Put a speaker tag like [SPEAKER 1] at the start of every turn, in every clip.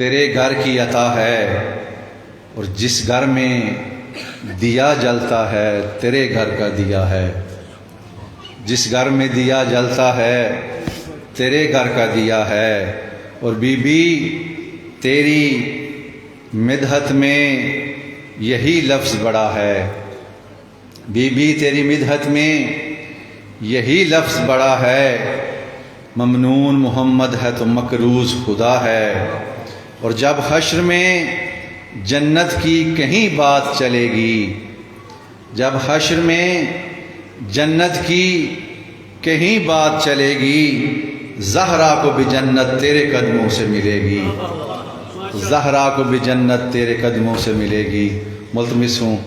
[SPEAKER 1] تیرے گھر کی عطا ہے، اور جس گھر میں دیا جلتا ہے تیرے گھر کا دیا ہے، جس گھر میں دیا جلتا ہے تیرے گھر کا دیا ہے، اور بی بی تیری مدحت میں یہی لفظ بڑا ہے، بی بی تیری مدحت میں یہی لفظ بڑا ہے، ممنون محمد ہے تو مکروز خدا ہے۔ اور جب حشر میں جنت کی کہیں بات چلے گی، جب حشر میں جنت کی کہیں بات چلے گی، زہرا کو بھی جنت تیرے قدموں سے ملے گی، زہرا کو بھی جنت تیرے قدموں سے ملے گی۔ ملتمس ہوں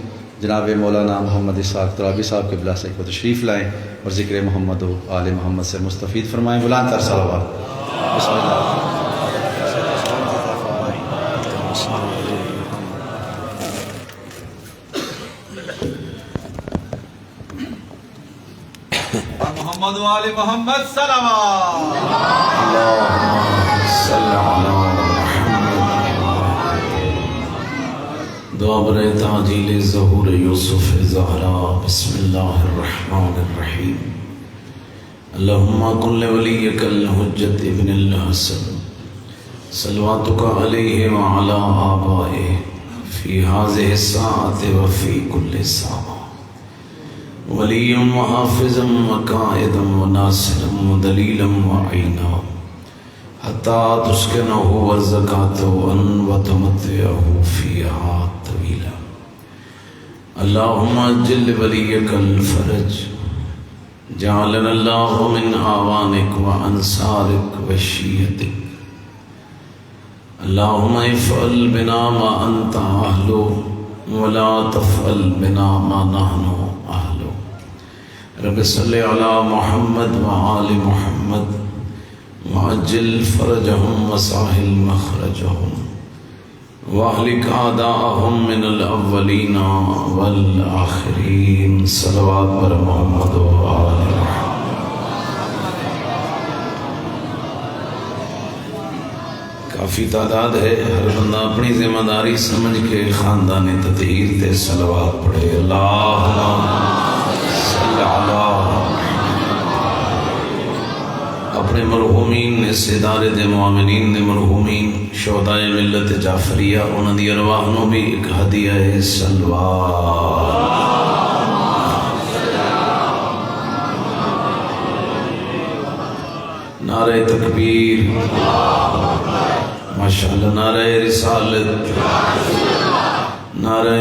[SPEAKER 1] جناب مولانا محمد اسحاق ترابی صاحب کے بلا سے کو تشریف لائیں اور ذکر محمد و آل محمد سے مستفید فرمائیں۔ بلند تر صلوات۔ بسم اللہ۔ محمد و آل محمد صلوات۔
[SPEAKER 2] اللهم صل علی دعا برائے تعجیل ظہور یوسف زہرا۔ بسم اللہ الرحمن الرحیم۔ اللہم کن لولیک الحجت ابن الحسن صلواتک علیہ وعلا آبائہ فی ہذہ الساعۃ وفی کل ساعہ، ولیا وحافظا وقائدا وناصرا ودلیلا وعینا، حتی تسکنہ وزکاتہ وتمتعہ فیہا طویلا۔ اللہم اجل ولیک الفرج، جعلنا اللہ من آوانک وانصارک وشیعتک۔ اللہم افعل بنا ما انت اہلو ولا تفعل بنا ما نحن اہلو۔ رب صلی علی محمد وآل محمد وعجل فرجهم وساہل مخرجهم واہلک اعداءهم من الاولین والآخرین۔ صلوات پر محمد و آل محمد۔ کافی تعداد ہے، ہر بندہ اپنی ذمہ داری سمجھ کے خاندانی تطہیر تے صلوات پڑھے۔ اللہم صل علی اپنے مرحومین اس ادارے دے معاونین دے مرحومین شہداء ملت جعفریہ انہاں دی ارواح نو بھی ایک ہدیہ ہے صلوات۔ نعرہ تکبیر، ماشاءاللہ، نعرہ رسالت، نعرہ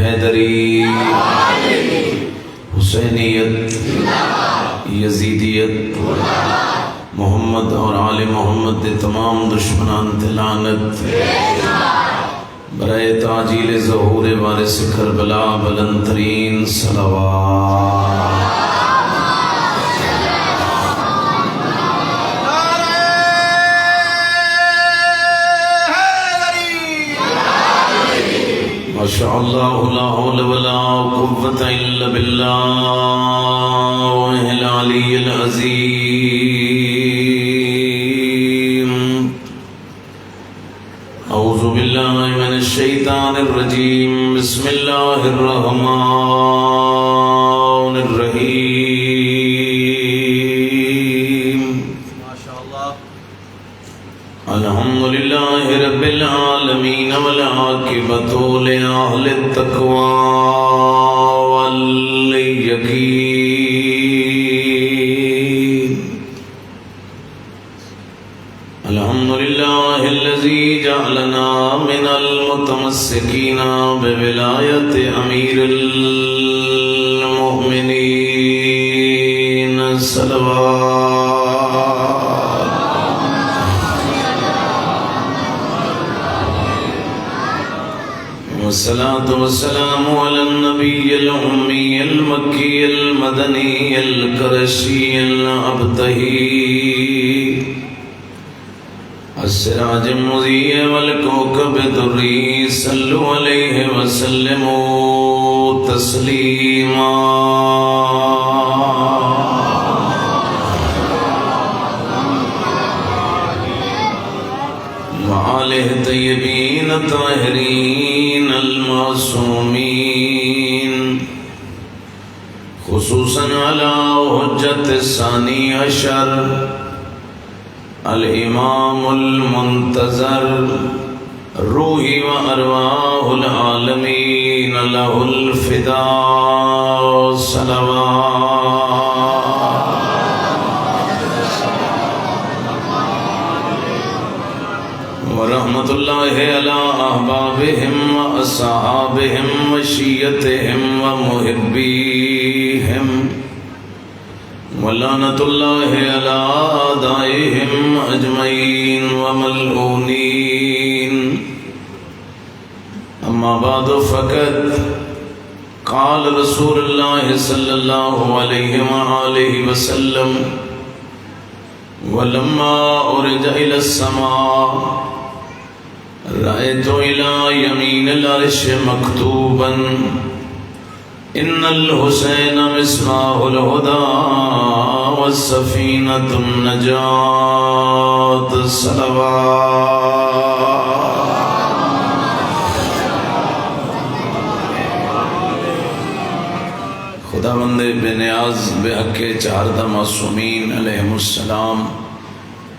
[SPEAKER 2] حیدری، حسینیت، یزیدیت، محمد اور آل محمد دے تمام دشمنان تے لعنت۔ برائے تعجیل ظہور وارث کربلا بلند ترین صلوات۔ ماشاءاللہ لا حول ولا قوة الا باللہ العلی العظیم۔ اعوذ باللہ من الشیطان الرجیم، بسم اللہ الرحمن الرحیم۔ الحمدللہ رب العالمین والعاقبۃ لأہل التقوی والیقین۔ الحمدللہ الذی جعلنا من المتمسکین بولایت امیر المؤمنین۔ صلوات۔ والصلاة والسلام على النبي الأمي المكي المدني القرشي الأبتهي السراج المضيء والكوكب الدري، صلوا عليه وسلموا تسليما۔ وآل آلہ طیبین الطاہرین المعصومین خصوصاً علی حجت ثانی عشر الامام المنتظر روحی و ارواح العالمین لہ الفداء صلوات ورحمت اللہ علی احبابہم و اصحابہم و شیعتہم و محبیہم ولعنت اللہ علی اعدائہم اجمعین و ملعونین اما بعد فقط قال رسول اللہ صلی اللہ علیہ وآلہ وسلم ولما أرج إلى السماء رأيت إلى يمين العرش مكتوبا إن الحسين مصباح الهدى والسفينة النجاة صلوات خداوند بے نیاز بے حق چہاردہ معصومین علیہم السلام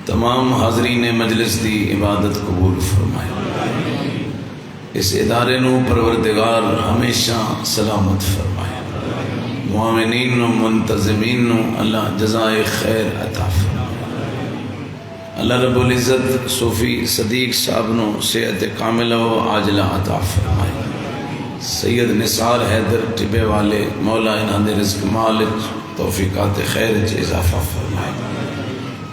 [SPEAKER 2] تمام حاضرین مجلس دی عبادت قبول فرمائے. اس ادارے نو پروردگار ہمیشہ سلامت فرمائے. معاونین نو منتظمین نو اللہ جزائے خیر عطا فرمائے. اللہ رب العزت صوفی صدیق صاحب نو صحت کاملہ و عاجلہ عطا فرمائے. سید نثار حیدر ٹبے والے مولا انہاں دے رزق مالک توفیقات خیر چ اضافہ فرمائے.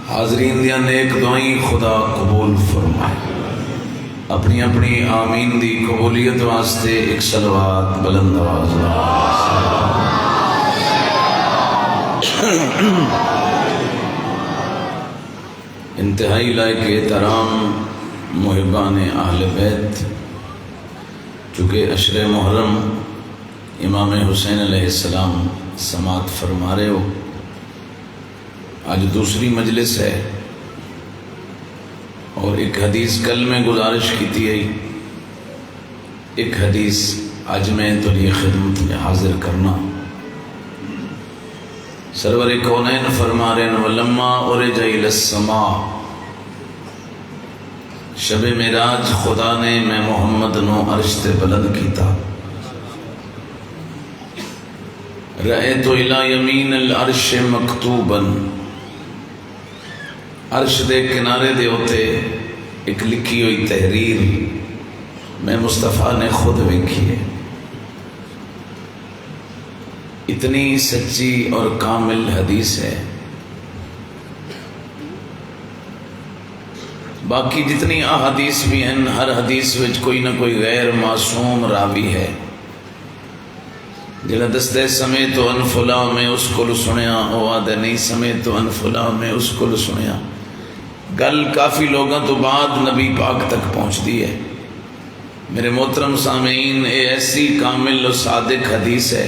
[SPEAKER 2] حاضرین دیاں نیک دعائیں خدا قبول فرمائے. اپنی اپنی آمین دی قبولیت واسطے ایک صلوات بلند آواز انتہائی لائق احترام محبان اہل بیت، چونکہ عشر محرم امام حسین علیہ السلام سماعت فرما رہے ہو، آج دوسری مجلس ہے اور ایک حدیث کل میں گزارش کی تھی. ایک حدیث آج میں تو یہ خدمت میں حاضر کرنا. سرور کونین فرما رہے ہیں ولما عرج الی السماء، شب معراج خدا نے میں محمد نو عرش تے بلند کیتا. رأیت الی یمین العرش مکتوبا، عرش دے کنارے دے ہوتے ایک لکھی ہوئی تحریر میں مصطفیٰ نے خود ویکھی ہے. اتنی سچی اور کامل حدیث ہے. باقی جتنی احادیث بھی ہیں ہر حدیث وچ کوئی نہ کوئی غیر معصوم راوی ہے جنہیں دستے سمے تو انفلا میں اس کو سنیا ہواد نہیں سمے تو انفلا میں اس کو سنیا. گل کافی لوگوں تو بعد نبی پاک تک پہنچتی ہے. میرے محترم سامعین، اے ایسی کامل و صادق حدیث ہے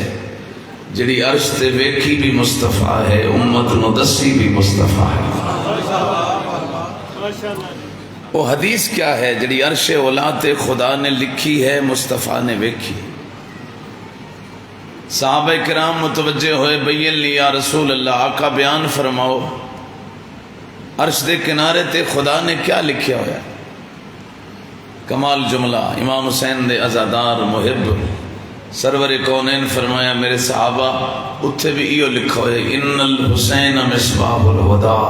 [SPEAKER 2] جڑی عرش تے ویکھی بھی مصطفیٰ ہے، امت نو دسی بھی مصطفیٰ ہے. وہ حدیث کیا ہے جڑی عرش اولا تے خدا نے لکھی ہے، مصطفیٰ نے ویکھی. صحابہ کرام متوجہ ہوئے، بین لی یا رسول اللہ، آقا بیان فرماؤ عرش دے کنارے تے خدا نے کیا لکھیا ہوا ہے. کمال جملہ، امام حسین دے عزادار محب سرور کونین فرمایا میرے صحابہ اتھے بھی ایو لکھا ہوئے ان الحسین مصباح الہدیٰ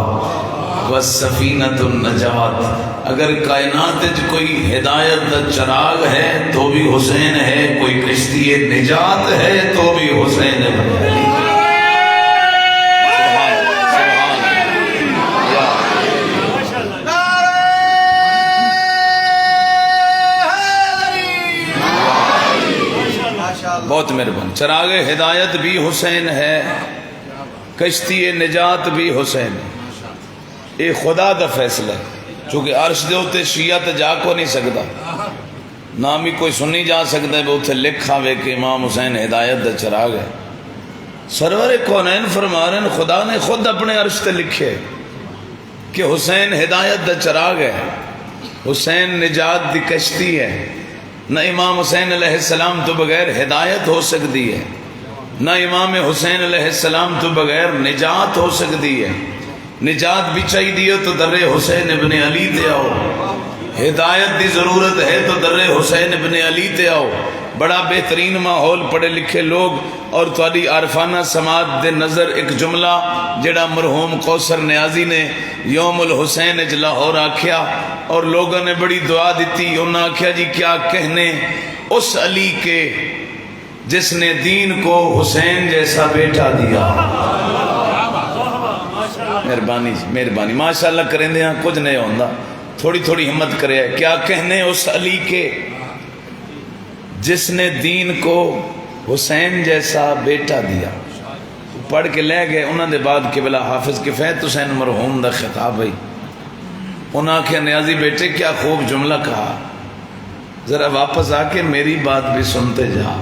[SPEAKER 2] والسفینۃ النجات. اگر کائنات وچ کوئی ہدایت دا چراغ ہے تو بھی حسین ہے، کوئی کشتی نجات ہے تو بھی حسین ہے. بہت مہربان. چراغ ہدایت بھی حسین ہے، کشتی نجات بھی حسین ہے. یہ خدا دا فیصلہ ہے، چونکہ عرش دے ہوتے شیعہ تے جا کو نہیں سکتا، نام ہی کوئی سنی جا سکتا ہے. وہ اتنے لکھا ہوئے کہ امام حسین ہدایت دا چراغ ہے. سرور کونین فرما رہے ہیں خدا نے خود اپنے عرش تے لکھے کہ حسین ہدایت دا چراغ ہے. حسین نجات دی کشتی ہے، نہ امام حسین علیہ السلام تو بغیر ہدایت ہو سکتی ہے، نہ امام حسین علیہ السلام تو بغیر نجات ہو سکتی ہے۔ نجات بھی چاہیے تو در حسین ابن علی تے آؤ، ہدایت دی ضرورت ہے تو در حسین ابن علی تے آؤ۔ بڑا بہترین ماحول، پڑھے لکھے لوگ اور تھوڑی عارفانہ سماعت دے نظر ایک جملہ جڑا مرحوم کوثر نیازی نے یوم الحسین اچ لاہور آکھیا اور لوگوں نے بڑی دعا دیتی، انہوں نے آکھیا جی کیا کہنے اس علی کے جس نے دین کو حسین جیسا بیٹا دیا۔ مہربانی مہربانی، ماشاءاللہ کریں دے ہاں کچھ نہیں ہوندہ، تھوڑی تھوڑی ہمت کرے۔ کیا کہنے اس علی کے جس نے دین کو حسین جیسا بیٹا دیا۔ پڑھ کے لے گئے، انہوں نے بعد قبلہ حافظ کفایت حسین مرحوم دا خطاب ہے، انہوں نے کہا نیازی بیٹے کیا خوب جملہ کہا، ذرا واپس آ کے میری بات بھی سنتے جا۔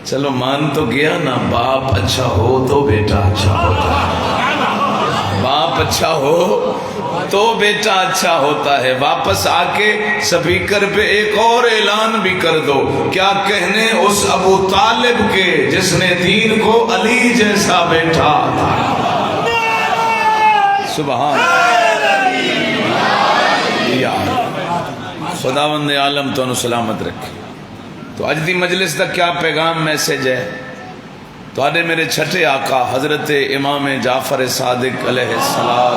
[SPEAKER 2] چلو مان تو گیا نا، باپ اچھا ہو تو بیٹا اچھا ہوتا ہے، باپ اچھا ہو تو بیٹا اچھا ہوتا ہے۔ واپس آ کے سپیکر پہ ایک اور اعلان بھی کر دو، کیا کہنے اس ابو طالب کے جس نے دین کو علی جیسا بیٹا تھا۔ سبحان خداوند عالم تو انہوں سلامت رکھے۔ تو اج دی مجلس دا کیا پیغام میسج ہے؟ تو آدھے میرے چھٹے آقا حضرت امام جعفر صادق علیہ السلام،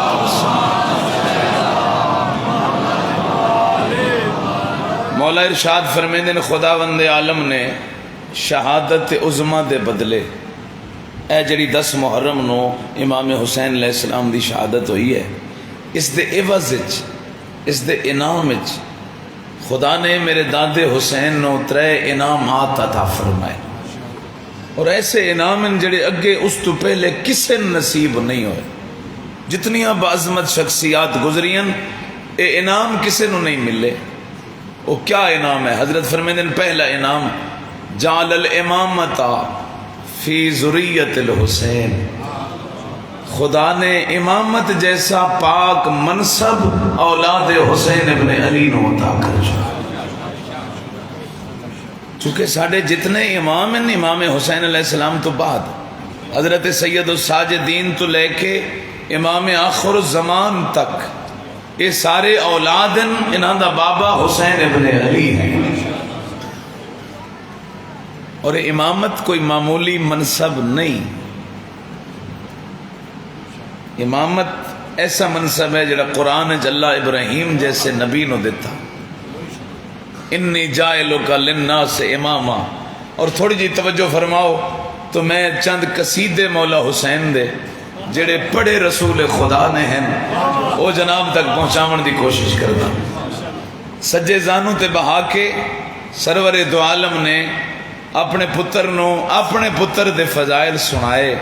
[SPEAKER 2] مولا ارشاد فرمیندے نے خداوند عالم نے شہادت عظمہ دے بدلے، اے جڑی 10 محرم نو امام حسین علیہ السلام دی شہادت ہوئی ہے، اس دے عوض وچ، اس دے انعام وچ خدا نے میرے دادے حسین نو 3 انعامات عطا فرمائے، اور ایسے انعام جڑے اگے اس تو پہلے کسے نصیب نہیں ہوئے۔ جتنیاں بعظمت شخصیات گزرین اے انعام کسے نو نہیں ملے۔ وہ کیا انعام ہے؟ حضرت فرمیندے نے پہلا انعام جعل الامامت فی ذریت الحسین، خدا نے امامت جیسا پاک منصب اولاد حسین ابن علی نو عطا کر چھوڑا۔ چونکہ ساڑھے جتنے امام ہیں امام حسین علیہ السلام تو بعد حضرت سید الساجدین تو لے کے امام آخر الزمان تک یہ سارے اولاد ہیں، انہاں دا بابا حسین ابن علی ہیں، اور امامت کوئی معمولی منصب نہیں۔ امامت ایسا منصب ہے جڑا قرآن اللہ ابراہیم جیسے نبی نو دیتا، انی جائلک للناس اماما۔ اور تھوڑی جی توجہ فرماؤ تو میں چند قصیدے مولا حسین دے جڑے پڑھے رسول خدا نے ہیں وہ جناب تک پہنچاون دی کوشش کرتا۔ سجے زانوں تے بہا کے سرور دو عالم نے اپنے پتر نو اپنے پتر دے فضائل سنائے،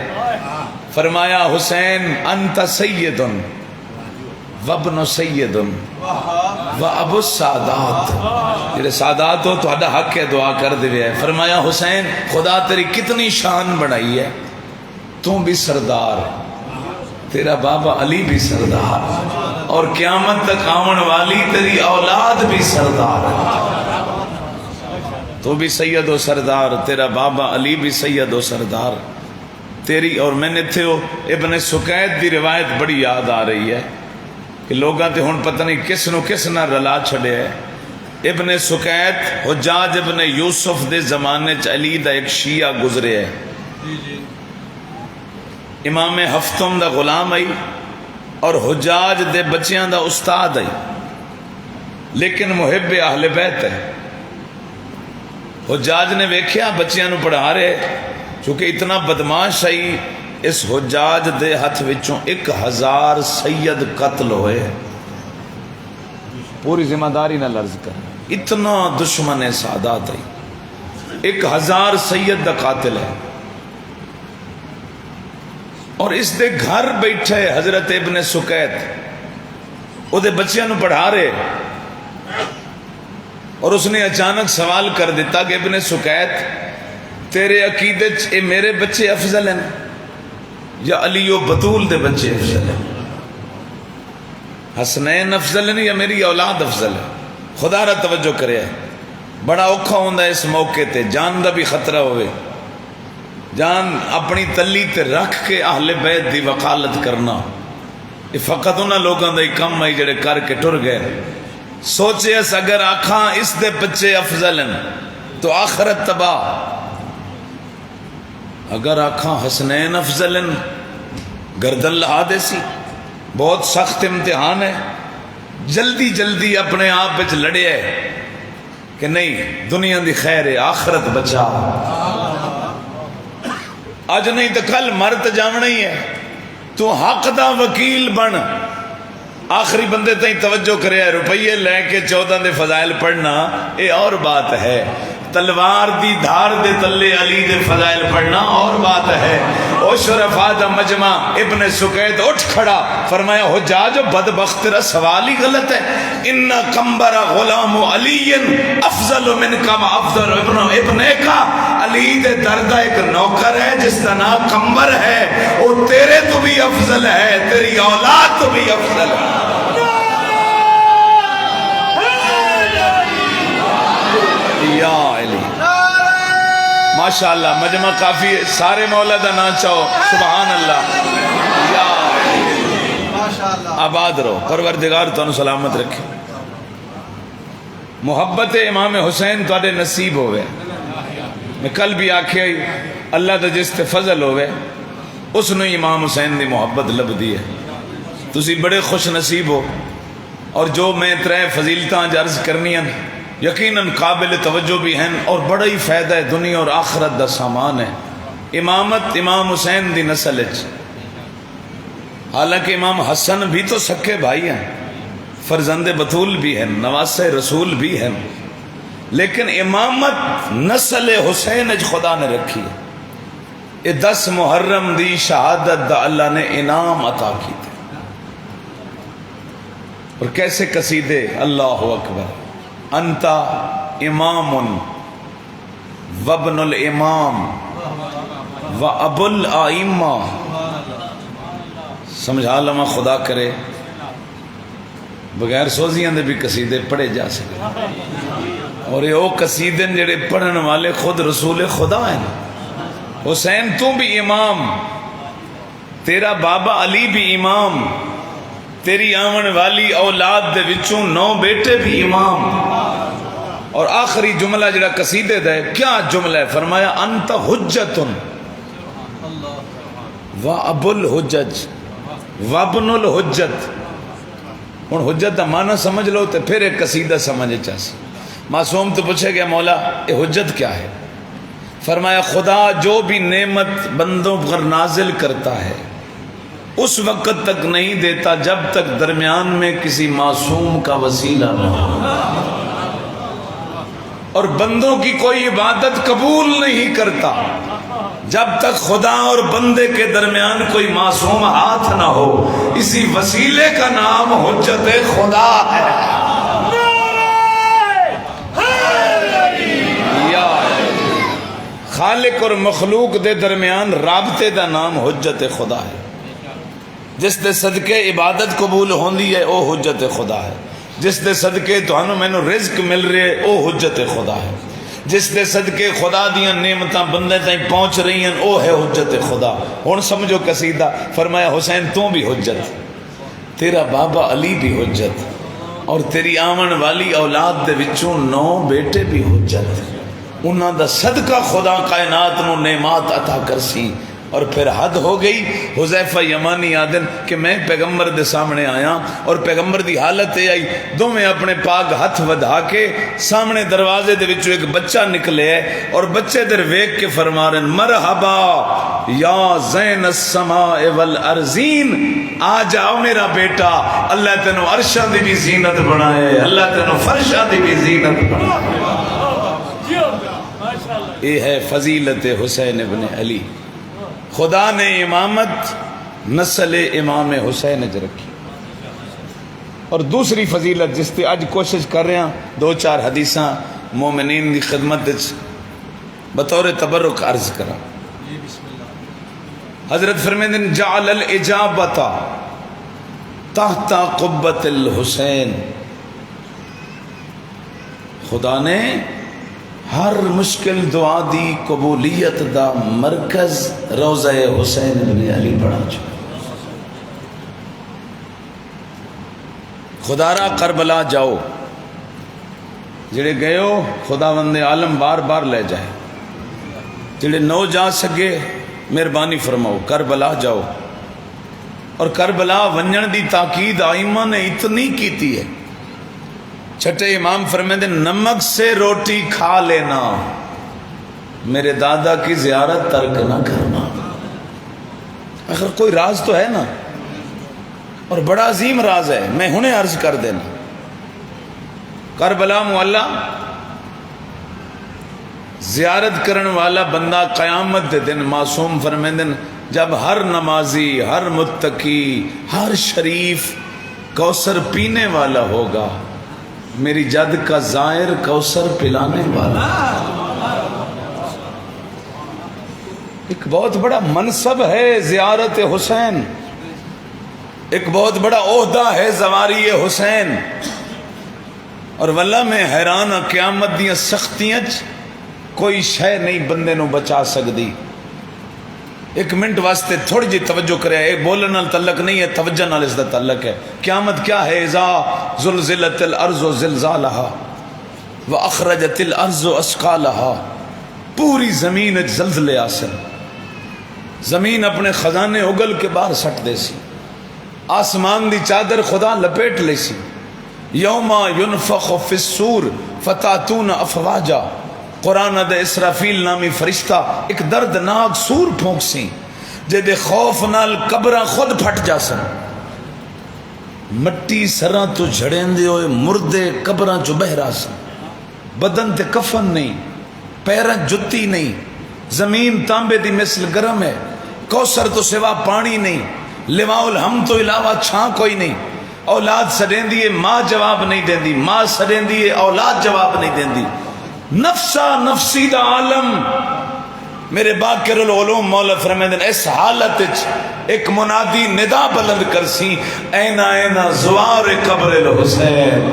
[SPEAKER 2] فرمایا حسین انت سید وابن سید و ابو السادات، جڑے سادات ہو تو آدھا حق ہے دعا کر دے ہے۔ فرمایا حسین خدا تیری کتنی شان بڑھائی ہے، تو بھی سردار، تیرا بابا علی بھی سردار، اور قیامت تک آون والی تیری اولاد بھی سردار ہے، تو بھی سید و سردار، تیرا بابا علی بھی سید و سردار تیری۔ اور میں نے تھے ابن سکیت دی روایت بڑی یاد آ رہی ہے کہ لوگاں تے ہن پتہ نہیں کس نو کس نہ رلا چھڑے ہے۔ ابن سکیت حجاج ابن یوسف دے زمانے چ علی دا ایک شیعہ گزرے ہے، امام ہفتم دا غلام آئی اور حجاج دے بچیاں دا استاد آئی، لیکن محب اہل بیت ہے۔ حجاج نے ویکھیا بچیاں نو پڑھا رہے، چونکہ اتنا بدماش آئی، اس حجاج دے ہاتھ وچوں 1000 سید قتل ہوئے، پوری ذمہ داری نہ لرز کر، اتنا دشمن سادات آئی، 1000 سید دا قاتل ہے۔ اور اس دے گھر بیٹھے حضرت ابن سکیت او دے بچیاں نو پڑھا رہے، اور اس نے اچانک سوال کر دیتا کہ ابن سکیت تیرے عقیدے اے میرے بچے افضل ہیں یا علی و بطول دے بچے افضل ہیں؟ حسنین افضل ہیں یا میری اولاد افضل ہے؟ خدا را توجہ کرے، بڑا اوکھا ہوندا ہے اس موقع تے، جان دا بھی خطرہ ہوئے، جان اپنی تلی تے رکھ کے اہل بیت دی وکالت کرنا، یہ فقط انہاں لوگاں دا ہی کم ہے جڑے کر کے ٹر گئے۔ سوچے اس اگر آکھاں اس دے بچے افضل ہیں تو آخرت تباہ، اگر آکھاں حسنین افضل ہیں گردن لہا دے سی۔ بہت سخت امتحان ہے، جلدی جلدی اپنے آپ وچ لڑے ہے کہ نہیں دنیا دی خیر ہے، آخرت بچا، اج نہیں تو کل مرت جاونا ہی ہے، تو حق دا وکیل بن۔ آخری بندے تائیں توجہ کرے، روپیے لے کے 14 دے فضائل پڑھنا یہ اور بات ہے، تلوار دی دھار دے تلے علی دے فضائل پڑھنا اور بات ہے۔ او شرفاء دا مجمع ابن سکیت اٹھ کھڑا، فرمایا حجاج بدبخت تیرا سوال ہی غلط ہے، ان کمبر غلام علی افضل من کم افضل ابن کا، علی دے دردہ ایک نوکر ہے جس کا نام کمبر ہے، وہ تیرے تو بھی افضل ہے، تیری اولاد تو بھی افضل ہے۔ یا علی ماشاءاللہ، مجمع کافی ہے، سارے مولا دا نا چاہو، سبحان اللہ، یا آباد رہو، پروردگار تو سلامت رکھے۔ محبت امام حسین تواڈے نصیب ہوئے، میں کل بھی آکھیا اللہ دا جس تے فضل ہوئے اس نے امام حسین دی محبت لب دی ہے، تسی بڑے خوش نصیب ہو۔ اور جو میں ترے فضیلتاں عرض کرنی ہیں یقیناً قابل توجہ بھی ہیں اور بڑا ہی فائدہ ہے، دنیا اور آخرت دا سامان ہے۔ امامت امام حسین دی نسل ہے، حالانکہ امام حسن بھی تو سکے بھائی ہیں، فرزند بطول بھی ہیں، نواسہ رسول بھی ہیں، لیکن امامت نسل حسین اج خدا نے رکھی ہے۔ یہ 10 محرم دی شہادت دا اللہ نے انعام عطا کی تھی۔ اور کیسے قصیدے، اللہ اکبر، انتا امام وابن الامام و ابو الائمہ، سمجھا لما خدا کرے بغیر سوزیاں دے بھی قصیدے پڑھے جا سکے، اور یہ وہ قصیدے جڑے پڑھن والے خود رسول خدا ہیں۔ حسین تو بھی امام، تیرا بابا علی بھی امام، تیری آمن والی اولاد دے وچوں 9 بیٹے بھی امام۔ اور آخری جملہ جڑا قصیدے دا ہے، کیا جملہ ہے؟ فرمایا انت حجت و ابو الحجج وابن الحجت۔ ہن حجت دا معنی سمجھ لو تے پھر ایک قصیدہ سمجھے چاہیے۔ معصوم تو پوچھے گیا مولا یہ حجت کیا ہے؟ فرمایا خدا جو بھی نعمت بندوں پر نازل کرتا ہے اس وقت تک نہیں دیتا جب تک درمیان میں کسی معصوم کا وسیلہ نہ ہو، اور بندوں کی کوئی عبادت قبول نہیں کرتا جب تک خدا اور بندے کے درمیان کوئی معصوم ہاتھ نہ ہو۔ اسی وسیلے کا نام حجت خدا ہے۔ یا خالق اور مخلوق دے درمیان رابطے دا نام حجت خدا ہے۔ جس دے صدقے عبادت قبول ہوندی ہے او حجت خدا ہے، جس دے صدقے تہانوں مینوں رزق مل رہے او حجت خدا ہے، جس دے صدقے خدا دیاں نعمتاں بندے تائیں پہنچ رہی ہیں او ہے حجت خدا۔ ہن سمجھو قصیدہ، فرمایا حسین تو بھی حجت، تیرا بابا علی بھی حجت، اور تیری آمن والی اولاد دے وچوں 9 بیٹے بھی حجت۔ انہاں دا صدقہ خدا کائنات نو نعمات عطا کرسی۔ اور پھر حد ہو گئی، حذیفہ یمانی آدن کہ میں پیغمبر دے سامنے آیا اور پیغمبر دی حالت یہ آئی، دو میں اپنے پاک ہاتھ ودھا کے سامنے دروازے دے وچوں ایک بچہ نکلے اور بچے در ویک کے فرما رہے مرحبا یا زین السماء والارضین، آ جاؤ میرا بیٹا، اللہ تینوں عرشاں دی بھی زینت بنائے، اللہ تینوں فرشاں دی بھی زینت بنائے۔ یہ ہے فضیلت حسین ابن علی۔ خدا نے امامت نسل امام حسین اج رکھی۔ اور دوسری فضیلت جس تے اج کوشش کر رہے ہیں 2-4 حدیثاں مومنین دی خدمت بطور تبرک عرض کرا۔ حضرت فرمیندن جعل الاجابت تحت قبۃ الحسین. خدا نے ہر مشکل دعا دی قبولیت دا مرکز روضہ حسین بن علی بنا چکا. خدا را کربلا جاؤ، جڑے گئے ہو خدا وند عالم بار بار لے جائے. جڑے نو جا سکے مہربانی فرماؤ کربلا جاؤ. اور کربلا ونجن دی تاکید آئمہ نے اتنی کیتی ہے. چھٹے امام فرماتے ہیں نمک سے روٹی کھا لینا، میرے دادا کی زیارت ترک نہ کرنا. آخر کوئی راز تو ہے نا، اور بڑا عظیم راز ہے، میں ہنے عرض کر دینا. کربلا معلّہ زیارت کرن والا بندہ قیامت دے دن معصوم فرمیندے جب ہر نمازی، ہر متقی، ہر شریف کوثر پینے والا ہوگا، میری جد کا زائر کوثر پلانے والا. ایک بہت بڑا منصب ہے زیارت حسین، ایک بہت بڑا عہدہ ہے زواری حسین. اور واللہ میں حیران ہاں قیامت دیاں سختیاں کوئی شے نہیں بندے نو بچا سکتی. ایک منٹ واسطے تھوڑی جی توجہ کرے، ایک بولن نال تعلق نہیں ہے، توجہ نال اس دا تعلق ہے. قیامت کیا ہے؟ اذا زلزلت الارض زلزالها واخرجت الارض اثقالها. پوری زمین زلزلے آسن، زمین اپنے خزانے اگل کے باہر سٹ دے سی، آسمان دی چادر خدا لپیٹ لے سی. یوم ینفخ فی الصور فتاتون افواجا. قرآن دے اسرافیل نامی فرشتہ ایک دردناک سور پھونک سی جے دے خوف نال قبراں خود پھٹ جا سن. مٹی سراں تو جھڑین دے ہوئے مردے قبراں چو بہ رہا سن. بدن تے کفن نہیں، پیراں جتی نہیں، زمین تانبے دی مثل گرم ہے. کوثر تو سوا پانی نہیں، لواء الحمد تو علاوہ چھاں کوئی نہیں. اولاد سڑین دیئے ماں جواب نہیں دین دی، ماں سڑین دیئے اولاد جواب نہیں دین دی. نفسا نفسی دا عالم. میرے باقر العلوم مولا فرمیندن اس حالت ایک منادی ندا بلند کرسی، اینا اینا زوار قبر الحسین.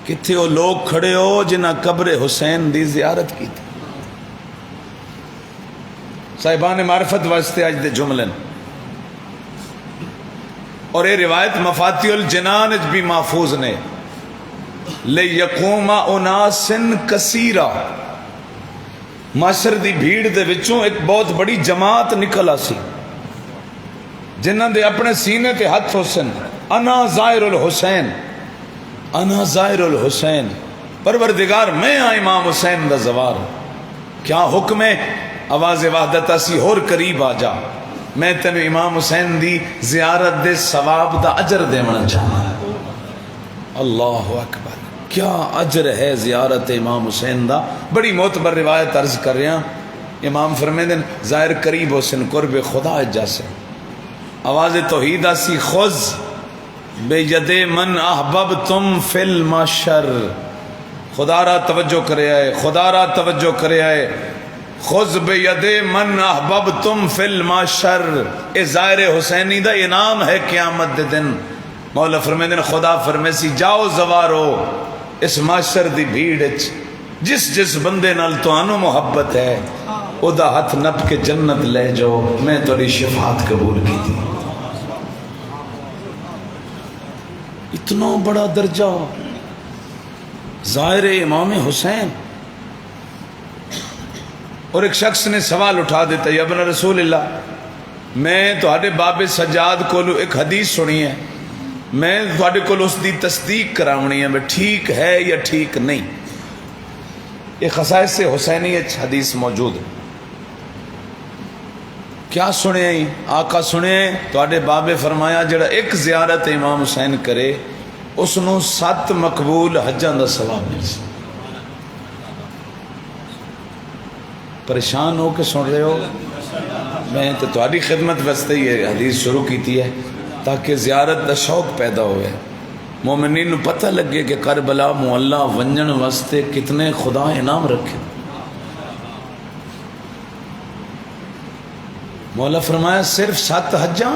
[SPEAKER 2] کتھے وہ لوگ کھڑے ہو جنہ قبر حسین دی زیارت کی تھی. صاحبان معرفت واسطے آج دے جملن، اور یہ روایت مفاتیح الجنان بھی محفوظ نے. لِيَقُومَ أُنَاسٍ كَثِيرًا. معاشر دی بھیڑ دے وچوں ایک بہت بڑی جماعت نکل آسی جنہاں دے اپنے سینے تے ہاتھ حسین. انا زائر الحسین، انا زائر الحسین. پروردگار میں ہاں امام حسین دا زوار. کیا حکم ہے؟ آواز وحدت اسی اور قریب آ جا، میں تینوں امام حسین دی زیارت دے ثواب دا اجر دیونا چاہنا. اللہ اکبر، کیا اجر ہے زیارت امام حسین دا. بڑی معتبر روایت عرض کر رہے ہیں. امام فرمیندن ظاہر قریب حسین قرب خدا جیسے. آواز توحید اسی خذ بید من احببتم فی المحشر. خدا را توجہ کرے آئے، خدا را توجہ کرے آئے. خذ بید من احببتم فی المحشر. اے ظاہر حسینی دا انعام ہے قیامت دے دن. مولا فرمیندن خدا فرمیسی جاؤ زوارو اس معاشر دی بھیڑ جس جس بندے نال توانو محبت ہے او دا ہاتھ نپ کے جنت لے جاؤ، میں توڑی شفاعت قبول کی تھی. اتنا بڑا درجہ ظاہر امام حسین. اور ایک شخص نے سوال اٹھا دیتا یا ابن رسول اللہ، میں تہاڈے باب سجاد کولو ایک حدیث سنی ہے، میں تہاڈے کولو اس دی تصدیق کراونی ہے میں ٹھیک ہے یا ٹھیک نہیں. یہ خصائص حسینی حدیث موجود ہے. کیا سنے ہیں آقا؟ سنے تہاڈے بابے فرمایا جڑا ایک زیارت امام حسین کرے اس نو 7 مقبول حجاں دا ثواب مل سکتا. پریشان ہو کے سن رہے ہو؟ میں تو تہاڈی خدمت واسطے یہ حدیث شروع کیتی ہے تاکہ زیارت دا شوق پیدا ہوئے، مومنین نو پتہ لگے کہ کربلا معلّہ ونجن واسطے کتنے خدا انعام رکھے. مولا فرمایا صرف 7 حجاں؟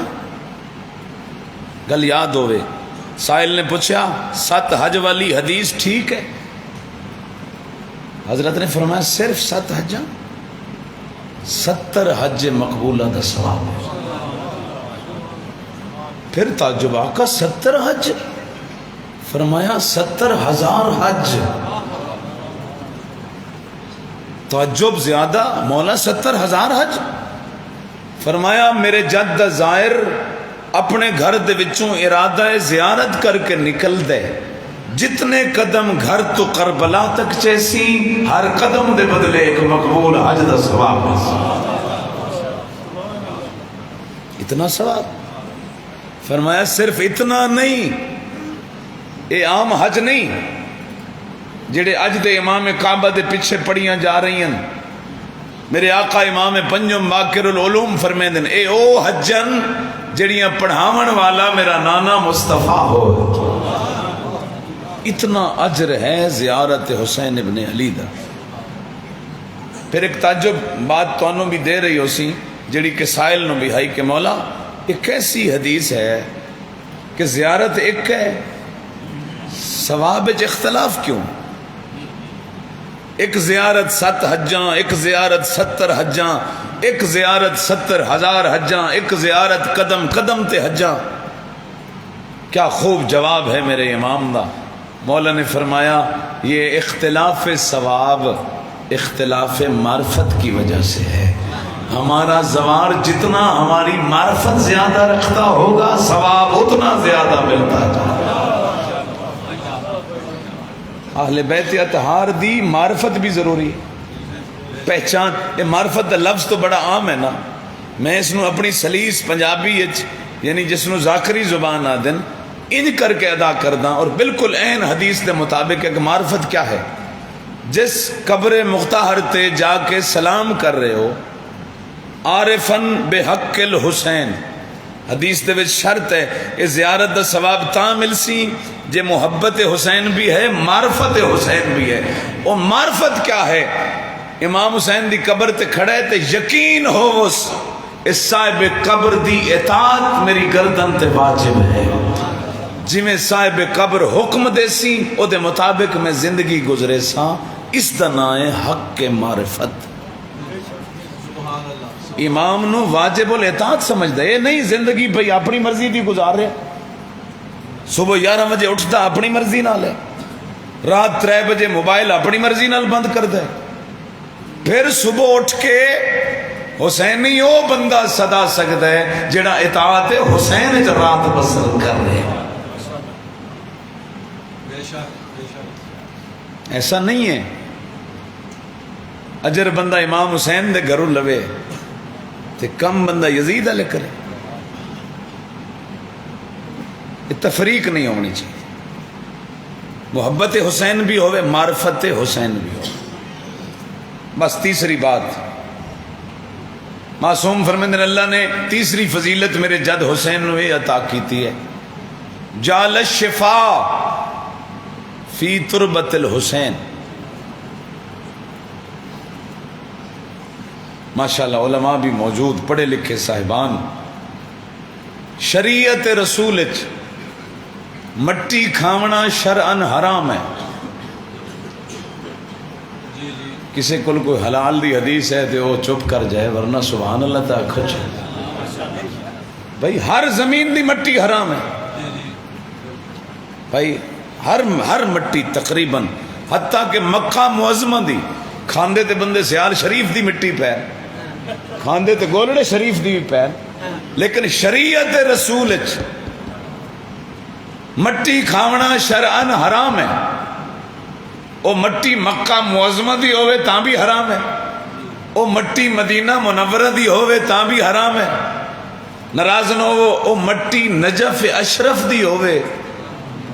[SPEAKER 2] گل یاد ہوئے، سائل نے پوچھا 7 حج والی حدیث ٹھیک ہے؟ حضرت نے فرمایا صرف 7 حجاں؟ 70 حج مقبولہ دا ثواب ہے۔ پھر تعجب، آقا 70 حج؟ فرمایا 70,000 حج۔ تعجب زیادہ، مولا 70,000 حج؟ فرمایا میرے جد دا زائر اپنے گھر دے وچوں ارادہ زیارت کر کے نکل دے، جتنے قدم گھر تو کربلا تک چیسی، ہر قدم دے بدلے ایک مقبول حج دا ثواب ہے۔ اتنا ثواب؟ فرمایا صرف اتنا نہیں، اے عام حج نہیں جڑے اج دے امام کعبہ دے پیچھے پڑیاں جا رہی ہیں۔ میرے آقا امام پنجم باقر العلوم فرمیندن اے او حجن جڑیاں پڑھاون والا میرا نانا مصطفیٰ ہو۔ اتنا اجر ہے زیارت حسین ابن علی دا۔ پھر ایک تعجب بات تو انہوں بھی دے رہی ہو سی جڑی کہ سائل نو بھی ہائی کہ مولا ایک ایسی حدیث ہے کہ زیارت ایک ہے، ثواب اختلاف کیوں؟ ایک زیارت 7 حجاں، ایک زیارت 70 حجاں، ایک زیارت 70,000 حجاں، ایک زیارت قدم قدم تے حجاں۔ کیا خوب جواب ہے میرے امام دا۔ مولا نے فرمایا یہ اختلاف ثواب اختلاف معرفت کی وجہ سے ہے۔ ہمارا زوار جتنا ہماری معرفت زیادہ رکھتا ہوگا ثواب اتنا زیادہ ملتا جائے۔ اہل بیت اطہار دی معرفت بھی ضروری ہے، پہچان۔ یہ معرفت دا لفظ تو بڑا عام ہے نا، میں اس نو اپنی سلیس پنجابی یعنی جس نو ذاکری زبان آدن ان کر کے ادا کردہ، اور بالکل عین حدیث دے مطابق ایک معرفت کیا ہے؟ جس قبر مختہر تے جا کے سلام کر رہے ہو، عارفن بحق الحسین، حدیث دے وچ شرط ہے کہ زیارت دا ثواب تاں مل سی جے محبت حسین بھی ہے، معرفت حسین بھی ہے۔ اور معرفت کیا ہے؟ امام حسین دی قبر تے کھڑے تے یقین ہو اس صاحب قبر دی اطاعت میری گردن تے واجب ہے، جی میں صاحب قبر حکم دے سی او دے مطابق میں زندگی گزرے سا، اس دا نام ہے حق کے معرفت۔ امام نو واجب الاطاعت سمجھ دے، یہ نہیں زندگی بھئی اپنی مرضی دی گزار رہے، صبح 11 بجے اٹھتا اپنی مرضی نال ہے، رات 3 بجے موبائل اپنی مرضی نال بند کر دے، پھر صبح اٹھ کے حسینی او بندہ صدا سکتا ہے جڑا اطاعت حسین جو رات بسر کر رہے۔ ایسا نہیں ہے اجر بندہ امام حسین دے گھروں لوے تے کم بندہ یزید علیہ کرے، یہ تفریق نہیں ہونی چاہیے۔ محبت حسین بھی ہوئے، معرفت حسین بھی ہو۔ بس تیسری بات، معصوم فرمیندن اللہ نے تیسری فضیلت میرے جد حسین نو یہ عطا کیتی ہے، جعل الشفاء فی تربت الحسین۔ ماشاءاللہ علماء بھی موجود، پڑھے لکھے صاحبان۔ شریعت رسول مٹی کھاونا شرعن حرام ہے۔ کسی کو کوئی حلال دی حدیث ہے تو وہ چپ کر جائے، ورنہ سبحان اللہ تا کھچ بھائی ہر زمین دی مٹی حرام ہے بھائی، ہر مٹی تقریباً، حتیٰ کہ مکہ معظمہ دی کھاندے تے بندے سیال شریف دی مٹی پیر، کھاندے تے گولڑے شریف دی بھی پیر، لیکن شریعت رسول مٹی کھاونا شرعن حرام ہے۔ او مٹی مکہ معظمہ دی ہوئے تاں بھی حرام ہے، او مٹی مدینہ منورہ دی ہوئے تاں بھی حرام ہے۔ ناراض نہ ہو، او مٹی نجف اشرف دی ہوئے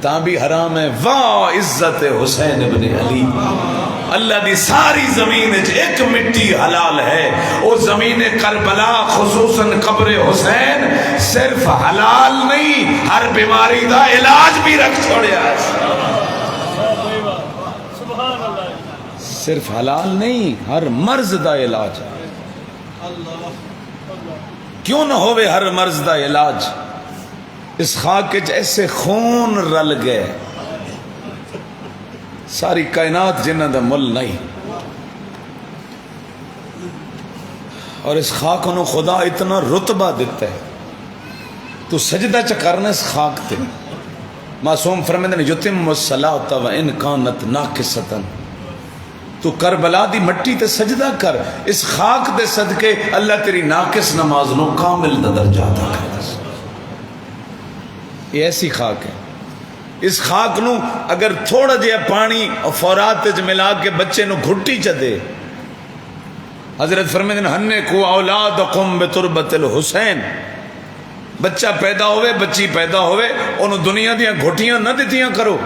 [SPEAKER 2] تاں بھی حرام ہے۔ واہ عزت حسین ابن علی، اللہ دی ساری زمین ایک مٹی حلال ہے، او زمین کربلا خصوصاً قبر حسین صرف حلال نہیں، ہر بیماری دا علاج بھی رکھ چھوڑیا ہے۔ صرف حلال نہیں، ہر مرض دا علاج ہے۔ کیوں نہ ہوئے ہر مرض دا علاج، اس خاک وچ ایسے خون رل گئے ساری کائنات جنہ دا مل نہیں، اور اس خاک نو خدا اتنا رتبہ دیتا ہے، تو سجدہ چکرنا اس خاک تے۔ معصوم فرمیندے نے یتم الصلاۃ وان کانت ناقصۃ، تو کربلا دی مٹی تے سجدہ کر، اس خاک دے صدقے اللہ تیری ناقص نماز نو کامل دا درجہ عطا کر۔ یہ ایسی خاک ہے، اس خاک نو اگر تھوڑا جہا پانی اور فورات وچ ملا کے بچے نو گھٹی چ دے، حضرت فرمیندے نے ہنے کو اولادکم بتربت الحسین، بچہ پیدا ہوئے بچی پیدا ہوئے انہوں دنیا دیاں گھٹیاں نہ دیتیاں کرو،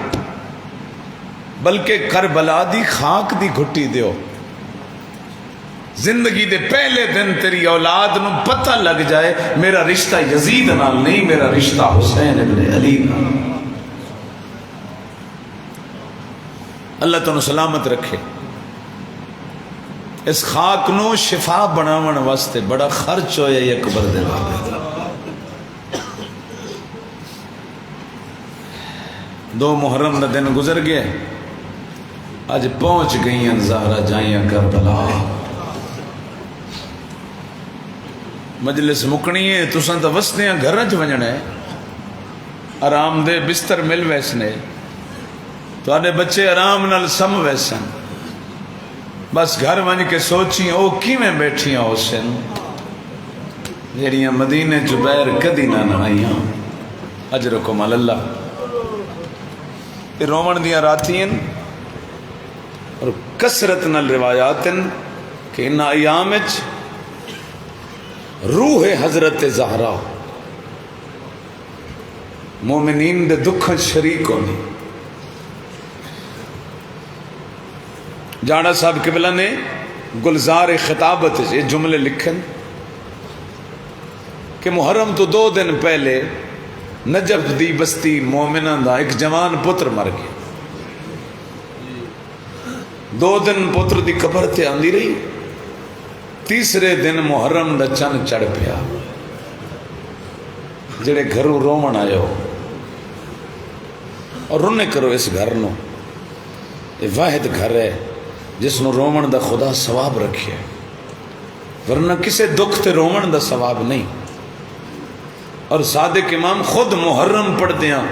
[SPEAKER 2] بلکہ کربلا دی خاک دی گھٹی دیو۔ زندگی دے پہلے دن تیری اولاد نو پتہ لگ جائے میرا رشتہ یزید نال نہیں، میرا رشتہ حسین ابن علی نال۔ اللہ تنو سلامت رکھے۔ اس خاک نو شفا بناون واسطے بڑا خرچ ہویا یہ قبر دے بابے۔ 2 محرم دا دن گزر گئے، آج پہنچ گئی زہرا جائیاں کربلا۔ مجلس مکنی ہے، تساں تو وسدیاں گھراں چ ونجنا ہے، آرام دہ بستر مل ویسنے، تواڈے بچے آرام نال سم ویسن، بس گھر ونج کے سوچیں او کیویں بیٹھیاں حسین جڑیاں مدینے جبیر کدی نہ آئیاں۔ اجرکم اللہ۔ یہ رومن دیاں راتیں اور کثرت نال روایات کہ ان ایام روح حضرت زہرا مومنین دے دکھاں شریک ہونی۔ جانا صاحب قبلہ نے گلزار خطابت یہ جملے لکھن کہ محرم تو 2 دن پہلے نجف دی بستی مومنہ دا ایک جوان پتر مر گیا۔ 2 دن پتر دی قبر تے آندی رہی، تیسرے دن محرم دا چن چڑھ پیا۔ جڑے گھروں رومن آئے ہو اور رونے کرو اس گھر نو، یہ واحد گھر ہے جس نو رومن دا خدا ثواب رکھے، ورنہ کسے دکھ تے رومن دا ثواب نہیں۔ اور صادق امام خود محرم پڑھ دیاں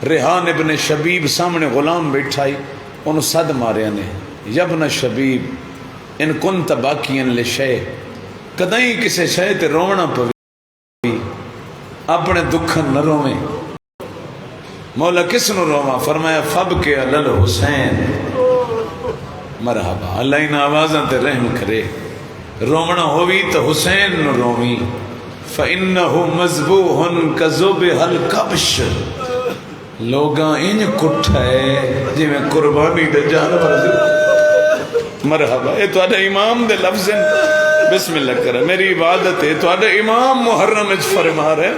[SPEAKER 2] ریحان ابن شبیب سامنے غلام بیٹھائی، انہوں صد ماریا نے، یبن شبیب ان کنت باقین لشے، کدائیں کسے شے تے رونا پوی، اپنے دکھن نہ رویں۔ مولا کس نو روما؟ فرمایا فب کے علی حسین۔ مرحبا، اللہ ان آوازاں تے رحم کرے۔ رومنا ہوئی تو حسین نو رومی، فَإِنَّهُ مَذْبُوحٌ كَذُبِحَ الْكَبْشِ، لوگاں انج کٹھا ہے جی میں قربانی دے جانور دے۔ مرحبا، اے تو آدھا امام دے لفظ بسم اللہ کرے، میری عبادت ہے تو آدھا امام محرم اچ فرما رہے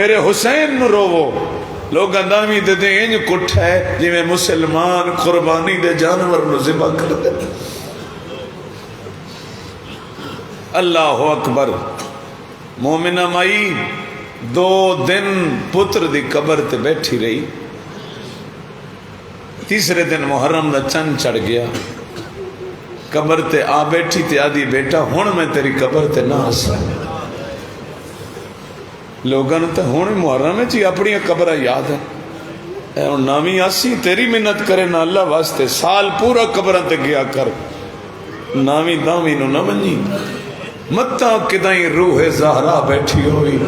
[SPEAKER 2] میرے حسین نو روو، لوگ اندامی دے دیں انج کٹھا ہے جی میں مسلمان قربانی دے جانور نو ذبح کر دے۔ اللہ اکبر۔ مومنہ مائی 2 دن پتر دی قبر تے بیٹھی رہی، تیسرے دن محرم دا چند چڑھ گیا، قبر تے آ بیٹھی تے آدھی بیٹا ہون میں تیری قبر تے نہ آسا۔ لوگاں تے ہون محرم چی اپنی قبر یاد ہے، اے ہن نامی آسی تیری منت کرے نہ اللہ واسطے، سال پورا قبر تے گیا کر، نامی دامی نو نہ منی۔ متا کدائیں روح زہرا بیٹھی ہوئی،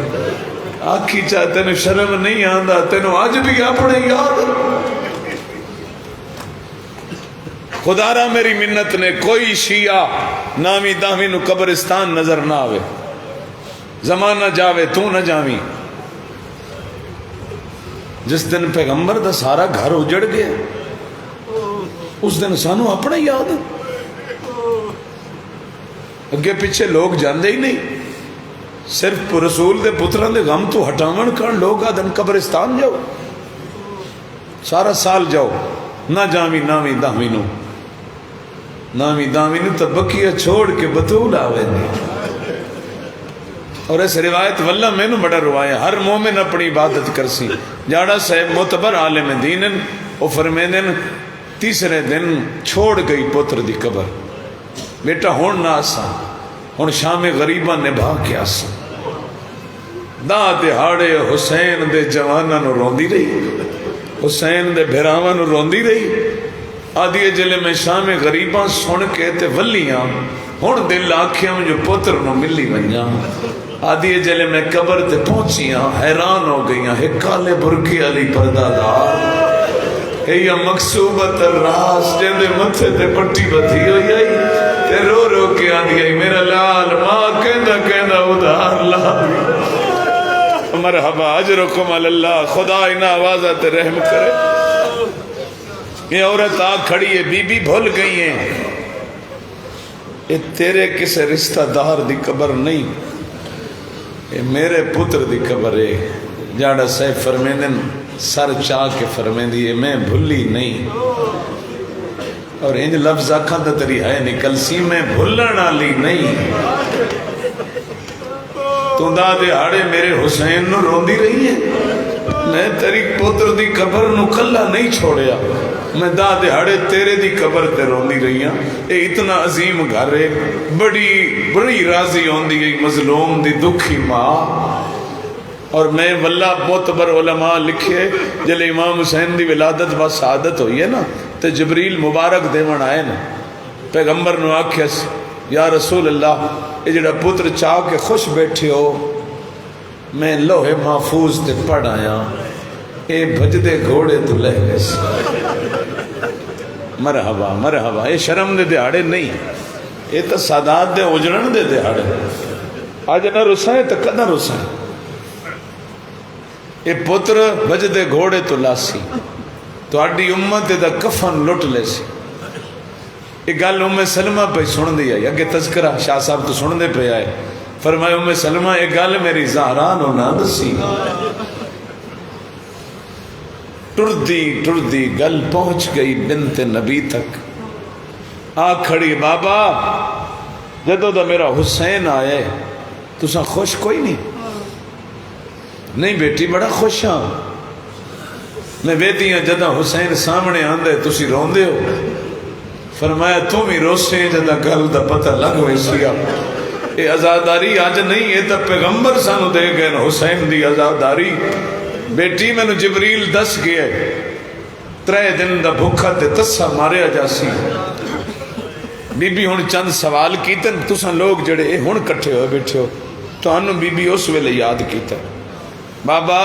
[SPEAKER 2] آکھی چاہ تینو شرم نہیں آندا، تینو آج بھی اپنے یاد۔ خدا را میری منت نے کوئی شیعہ نامی دامی نو قبرستان نظر نہ آوے، زمانہ جاوے تو نہ جاویں۔ جس دن پیغمبر دا سارا گھر اجڑ گیا اس دن سانو اپنا یاد ہے، اگے پیچھے لوگ جاندے ہی نہیں، صرف رسول دے پتران دے غم تو ہٹاون کر لوگ آدن قبرستان جاؤ، سارا سال جاؤ نہ جاویں نامی دامی نو، نامی دامی نو تو بکیہ چھوڑ کے بطول آوے دی۔ اور اس روایت واللہ میں نے بڑا روایا ہر مومن اپنی عبادت کرسی جاڑا صاحب معتبر عالم دین وہ فرمیندے تیسرے دن چھوڑ گئی پتر دی قبر بیٹا ہون نہ آسا ہون شام غریبہ نبھا کے آسا دا دہاڑے حسین دے جوانہ نو روندی رہی حسین دے بھراواں نو روندی رہی آدھی جلے میں شام غریباں سن کے تے ولیاں ہون دل آکھیاں جو پتر نو ملی ونجاں آدھی جلے میں قبر تے پہنچیاں حیران ہو گئیاں ہے کالے برکی علی پردہ دار ہے یا مقصوبت الراس جندے متھے تے پٹی بدھی ہوئی آئی تے رو رو کے آدھی آئی میرا لال ماں کہندہ ادھار لاوی مرحبا اجرکم اللہ خدا انہا آوازہ تے رحم کرے یہ عورت آگ کھڑی ہے بی بی بھول گئی ہیں یہ تیرے کسے رشتہ دار دی قبر نہیں یہ میرے پتر دی قبر ہے جاڑا صاحب فرمیندن سر چاہ کے فرمیندی ہے میں بھلی نہیں اور انج لفظ آکھاں دا تری ہے نکل سی میں بھلن آلی نہیں تو دا دہاڑے میرے حسین نو روندی رہی ہے میں تیری پتر دی قبر نو کلا نہیں چھوڑیا میں دا دہاڑے تیرے دی قبر تے روندی رہی ہوں اے اتنا عظیم گھر ہے بڑی راضی ہوندی ہے مظلوم دی دکھی ماں اور میں واللہ معتبر علماء لکھے جلے امام حسین دی ولادت با سعادت ہوئی ہے نا تے جبریل مبارک دیون آئے نا پیغمبر نو آکھیس یا رسول اللہ یہ جڑا پتر چاہ کے خوش بیٹھے ہو میں لوح محفوظ تے پڑھ آیا اے بھجدے گھوڑے تو لے گئے مرحبا مرحبا یہ شرم دے دہاڑے نہیں یہ تو سادات دے اجڑن دے دہاڑے آج نہ رسائے تو کدہ رسائے یہ پتر بھجدے گھوڑے تو لاسی تو آڈی امت دا کفن لٹ لے سی یہ گل ام سلمہ پہ سن دیا اگے تذکرہ شاہ صاحب تو سن دے پہ آئے فرمائے ام سلمہ یہ گل میری زہران و ناد سی ٹردی گل پہنچ گئی بنت نبی تک آ کھڑی بابا جدو دا میرا حسین آئے تساں خوش کوئی نہیں بیٹی بڑا خوش ہاں میں بیٹی ہاں جدہ حسین سامنے آندے تسی روندے ہو فرمایا تم ہی روسے جدہ گل دا پتہ لگ ہوئی سیا اے ازاداری آج نہیں یہ تا پیغمبر سانو دے گئے حسین دی ازاداری بیٹی میں نے جبریل دس گئے 3 دن دا بھوکھا تے تسا ماریا جاسی بی بی ہون چند سوال کیتے تسا لوگ جڑے اے ہون کٹھے ہوئے بیٹھے ہو تو انہوں بی بی اس ویلے یاد کیتا بابا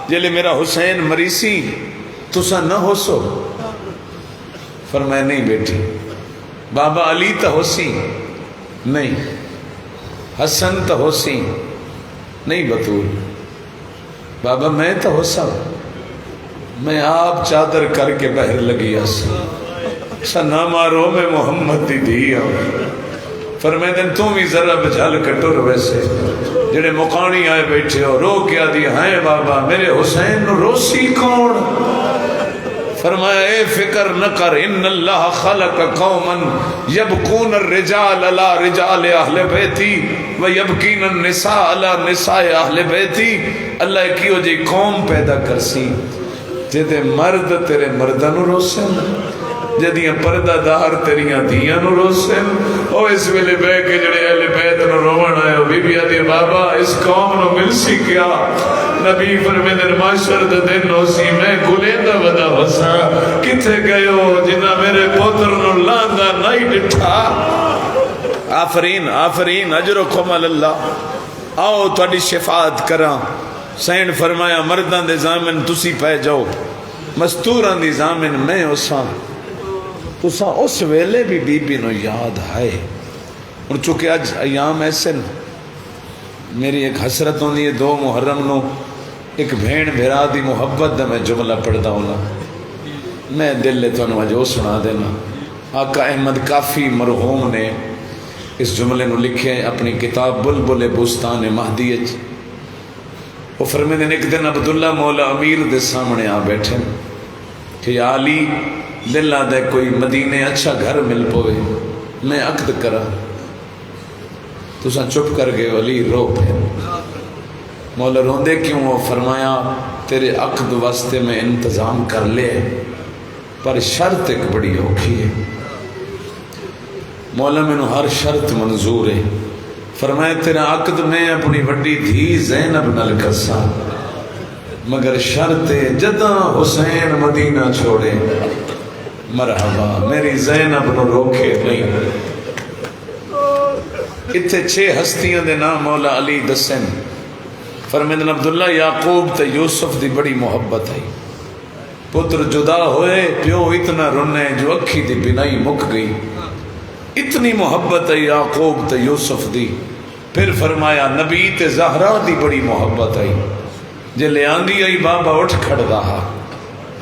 [SPEAKER 2] جلے میرا حسین مریسی تسا نہ ہو سو فرمایا نہیں بیٹی بابا علی تا ہو سی نہیں حسن تا ہو سی نہیں بطول بابا میں تو ہو سا میں آپ چادر کر کے بہر لگی سا نہ مارو میں محمد دی دیا فرمائے دن تم ہی ذرا بچال کٹر ویسے جڑے مقانی آئے بیٹھے ہو رو کیا دی ہائے بابا میرے حسین نو روسی کون فرمایا اے فکر نہ کر ان اللہ خلق قوما یبکون الرجال علی رجال اہل بیتی و یبکین النساء علی نساء اہل بیتی اللہ کیوں جی قوم پیدا کرسی جدے مرد تیرے مردانو روسن جدیاں پردہ دار تیریاں دیاں نو روسن او اس ویلے بے کے جڑے اہل بیت نو روان آئے بی بی آدھی بابا اس قوم نو مل سی کیا نبی فرمیدن معاشر دا دن ہو سی میں گلیندہ ودا وسا کتے گئے ہو جنہ میرے پوتر نو لاندہ نہیں ڈٹھا آفرین آفرین اجرکم اللہ آؤ تھوڑی شفاعت کراں سین فرمایا مردان دے زامن تسی پہ جاؤ مستوران دی زامن میں اساں تساں اس ویلے بھی بی بی نو یاد ہے اور چونکہ آج ایام ایسے میری ایک حسرت ہوندی ہے 2 محرم نو ایک بھین بھیرا دی محبت دا میں جملہ پڑھتا ہوں میں دل لے تو آج وہ سنا دینا آقا احمد کافی مرحوم نے اس جملے نو لکھے اپنی کتاب بلبل بستان مہدیت وہ فرمیدن ایک دن عبداللہ مولا امیر دے سامنے آ بیٹھے کہ علی دل آدھے کوئی مدینے اچھا گھر مل پوے میں عقد کرا تساں چپ کر گئے علی رو پہ. مولا روندے کیوں ہو؟ فرمایا تیرے عقد واسطے میں انتظام کر لے پر شرط ایک بڑی اوکھی ہے. مولا مینوں ہر شرط منظور ہے. فرمایا تیرا عقد میں اپنی وڈی دھی زینب نال کرسا مگر شرط ہے جداں حسین مدینہ چھوڑے مرحبا میری زینب نو روکے نہیں. اتھے 6 ہستیاں دے نام مولا علی دسن. فرمیندن عبداللہ یعقوب تے یوسف دی بڑی محبت ہے. پتر جدا ہوئے پیو اتنا رونے جو اکھی دی بنائی مک گئی. اتنی محبت ہے یعقوب تے یوسف دی. پھر فرمایا نبی تے زہرا دی بڑی محبت ہے. جے لے آندی آئی بابا اٹھ کھڑدا ہا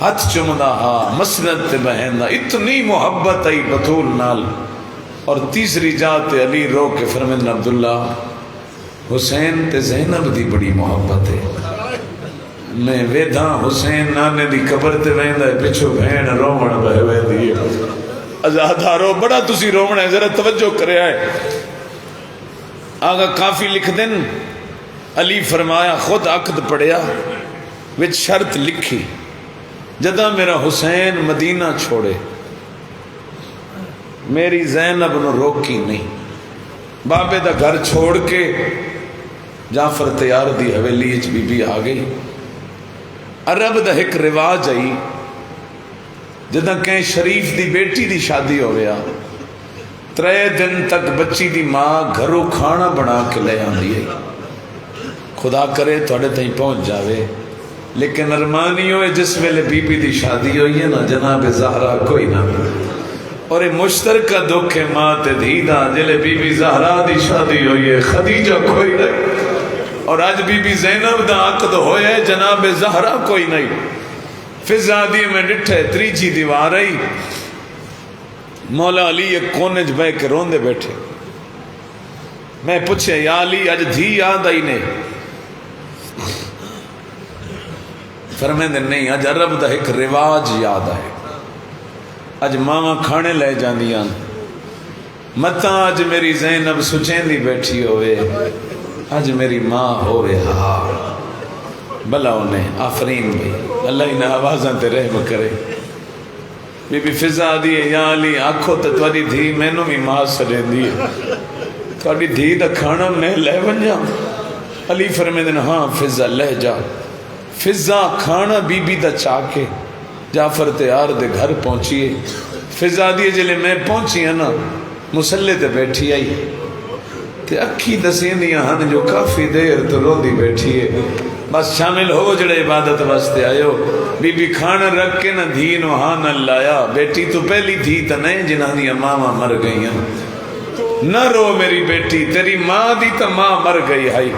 [SPEAKER 2] ہاتھ چمدا ہا مسند تے بہندا. اتنی محبت ہے بطول نال. اور تیسری جات علی رو کے فرمیندن عبداللہ حسین تے زینب دی بڑی محبت ہے. میں ویدھاں حسین نانے دی قبر تے ویندا ہے پچھو بہن رومن بہ ویندی ہے. ازادارو بڑا تسی رومنا ہے ذرا توجہ کرے آئے. آگا کافی لکھ دن علی فرمایا خود عقد پڑیا وچ شرط لکھی جدہ میرا حسین مدینہ چھوڑے میری زینب نو روکی نہیں. بابے دا گھر چھوڑ کے جعفر تیار دی حویلی اچ بی بی آ گئی. عرب دا ایک رواج آئی جدہ کہیں شریف دی بیٹی دی شادی ہو گیا 3 دن تک بچی دی ماں گھروں کھانا بنا کے لے آندی ہے. خدا کرے تھوڑے تائیں پہنچ جاوے. لیکن ارمانی ہوئے جس ویلے بی بی دی شادی ہوئی ہے نا جناب زہرا کوئی نہ اور مشترکہ دکھ ماں تے دھی دا جلے بی بی زہرا دی شادی ہوئی ہے خدیجہ کوئی نہیں اور آج بی بی زینب دا عقد ہوئے ہے جناب زہرا کوئی نہیں. فضا دی میں ڈٹھے 3 دیوار آئی. مولا علی ایک کونے بہ کے روندے بیٹھے. میں پوچھے یا علی اج دھی یاد آئی نے؟ فرمیندے نہیں اج عرب دا ایک رواج یاد آئے. اج ماما کھانے لے جاندیاں متاں اج میری زینب سچیندی بیٹھی ہوئے اج میری ماں ہوئے ہاں بلا انہیں آفرین بھئی اللہ انہیں آوازاں تے رحم کرے. بی بی فضا دیئے یا علی آنکھو تے تواری دھی میں نو بھی ماں سرین دیئے تواری دھی دا کھانا میں لے ونجا. علی فرمیدن ہاں فضا لے جا. فضا کھانا بی بی دا چاکے جعفر تیار دے گھر پہنچیے. فضا دیئے جلے میں پہنچی ہے نا مسلح تے بیٹھی آئی تے اکھی دسین دیاں ہن جو کافی دیر تو رو دی بیٹھی ہے. بس شامل ہو جڑے عبادت واسطے آئے ہو. بی بی کھانا رکھ کے نہ دھی نو ہاں نہ لایا. بیٹی تو پہلی دھی تا نہیں جنہ دیا ماما مر گئی ہیں. نہ رو میری بیٹی تیری ماں دی تا ماں مر گئی ہے.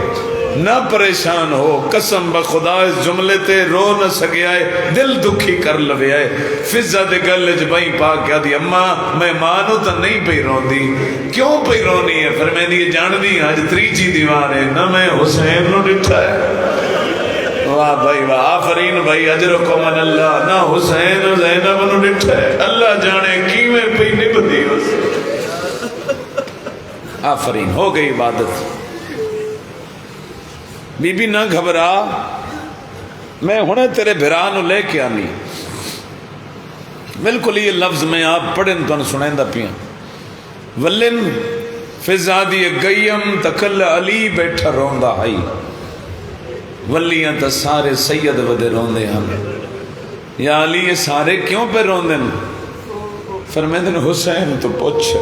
[SPEAKER 2] نہ پریشان ہو قسم بخدا اس جملے تے رو نہ سکے آئے دل دکھی کر لوے آئے. فضا دے گل جبائیں پاک کیا دی اماں میں مانو تا نہیں پہ رون دی. کیوں پہ رونی ہے؟ پھر میں دی جان دی آج 3 دیوار ہے نہ میں حسین نو ڈٹھا ہے. واہ بھائی واہ آفرین بھائی اجرکم من اللہ. نہ حسین و زینب نو ڈٹھا ہے اللہ جانے کی میں پہ نب دی اس. آفرین ہو گئی عبادت. بی بی نہ گھبرا میں ہونے تیرے بھرانو لے کے آنی. بالکل یہ لفظ میں آپ پڑھیں تو سنائیں دا پیاں. ولن فضا دی گئیم تکل علی بیٹھا روندہ آئی. ولیاں تا سارے سید ودے روندے ہم. یا علی یہ سارے کیوں پہ روندن؟ فرمیدن حسین تو پوچھ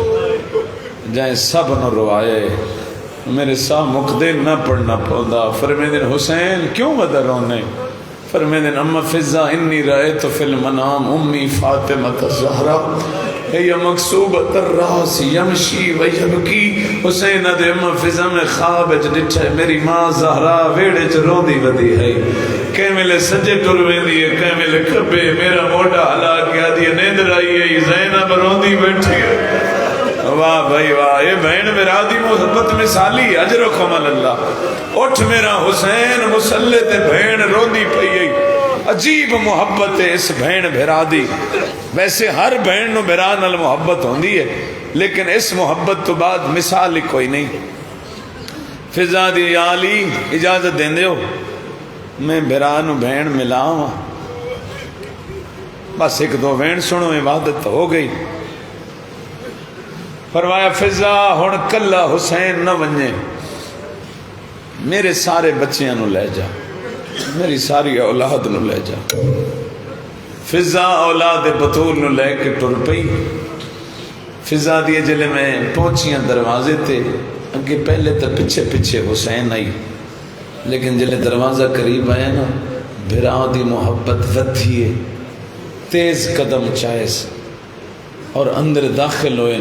[SPEAKER 2] جائیں سب نو روائے میرے ساہ مقدین نہ پڑھنا پوندا. فرمیدن حسین کیوں ودے رونے؟ فرمیدن اما فضا انی رأیت فی المنام امی فاطمہ زہرا ہی مقصوبت الراس یمشی و یبکی. حسین دے اما فضا میں خواب ڈٹھے میری ماں زہرا ویڑے چ روندی ودی ہے. کہ ملے سجے ٹر ویندی ہے کہ ملے کھبے میرا موٹا ہلا گیا دی نیندر آئی ہے زینب روندی بیٹھی ہے. واہ بھائی واہ یہ بہن میرا دی محبت مثالی اجرکم اللہ. اٹھ میرا حسین مسلح تے بہن روندی پئی گئی. عجیب محبت ہے اس بہن بھرا دی. ویسے ہر بہن نو بھرا نال محبت ہوندی ہے لیکن اس محبت تو بعد مثال کوئی نہیں. فضا دی یا علی اجازت دیں دیو میں بھرانو بہن ملاواں بس ایک دو بہن سنو عبادت ہو گئی فرمایا فضا ہن کلا حسین نہ ونجے میرے سارے بچیاں نو لے جا میری ساری اولاد نو لے جا فضا اولاد بطول نو لے کے ٹر پئی فضا دیے جلے میں پہنچیاں دروازے تے اگے پہلے تو پیچھے پیچھے حسین آئی لیکن جلے دروازہ قریب آیا نا بھرا دی محبت ودھی ہے تیز قدم چائس اور اندر داخل ہوئے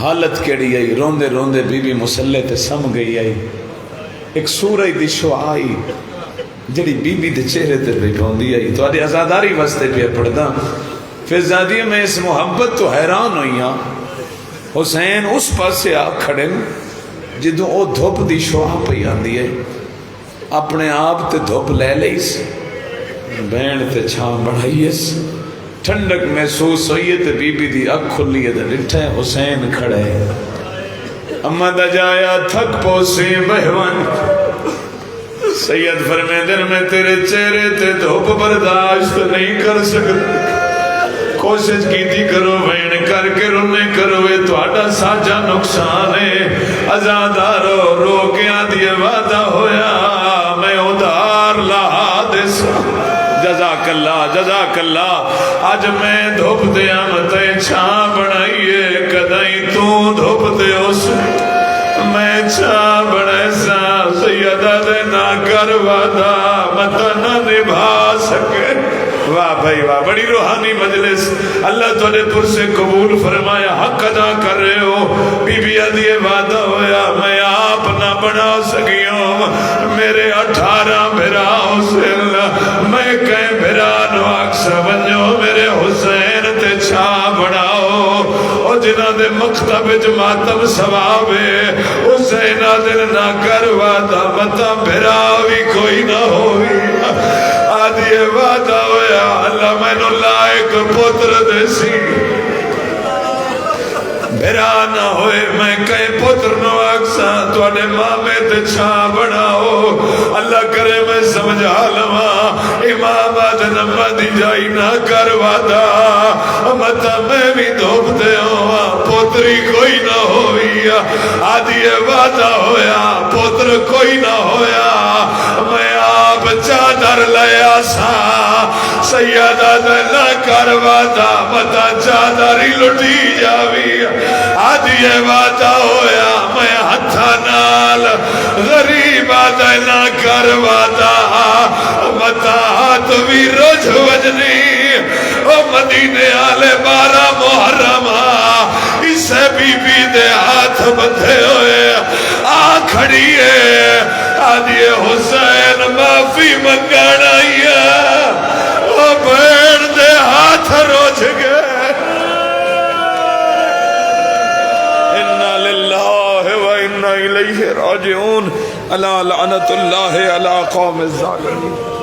[SPEAKER 2] حالت کیڑی آئی روندے روندے بی بی مسلح تے سم گئی آئی ایک سورہ دی شعاع آئی جڑی بی بی دے چہرے تے بیٹھوندی آئی تو آدھی ازاداری واسطے پہ پڑھدا پھر زادی میں اس محبت تو حیران ہوئی ہاں حسین اس پاسے آ کھڑے جدوں او دھوپ دی شعاع پئی آندی ہے اپنے آپ تے دھوپ لے لئیس بین تے چھاں بڑھائیس ٹھنڈک محسوس ہوئی تے بی بی دی اکھ کھلی تے ڈٹھے حسین کھڑے اما دا جایا تھک پوسے بہوان سید فرمے دن میں تیرے چہرے تے دھوپ برداشت نہیں کر سکتا کوشش کیتی کرو بین کر کے رونے کرو تو آٹا ساجا نقصان ہے ازادارو رو کے آدھی وعدہ ہویا میں ادھار لہا دس جزاک اللہ آج میں دھوپ دیا متے چھاں بڑھائیے کدائی تو دھوپ دے اس میں چھاں بڑھے سا سیدہ دے نہ کر وعدہ مت نہ نبھا سکے واہ بھائی واہ بڑی روحانی مجلس اللہ تھوڑے پر سے قبول فرمایا حق ادا کر رہے ہو بی بی ادھیے وعدہ ہویا میں آپ نہ بنا سکیوں میرے 18 بھراؤں سے اللہ میں کہیں بھرانو اکسا بنجو میرے حسین تے چھا بڑھاؤ اور جنہ دے مکتب جماعتم ثوابے حسین دل نہ کر وعدہ متا بھراوی کوئی نہ ہوئی آدھی وعدہ ہویا اللہ میں نو لائق پتر دیسی بھرا نہ ہوئے میں کئی پتر نو اکسا توڑے مامے تے چھا بڑھاؤ اللہ کرے میں سمجھا لما امام آدھے نمہ دی جائی نہ کر وعدہ متا میں بھی دھوپ دے ہوا پتری کوئی نہ ہوئی آدھی وعدہ ہویا پتر کوئی نہ ہویا میں آپ چادر لیا سا سیدہ دے نہ کر وعدہ متا چادر ہی لٹی جاوی آدھی وعدہ ہویا میں ہتھا نال غریب آدھے نہ کر وعدہ متا ہاتھ بھی رجھ وجنی او مدینے آلے 12 محرم اسے بی بی دے ہاتھ بندھے ہوئے آ کھڑی ہے آدھی حسین معافی منگانا او بھیڑ دے ہاتھ روج گئے اِنَّا لِلَّهِ وَإِنَّا إِلَيْهِ راجعون الا لعنت اللہ علی قوم الظالمین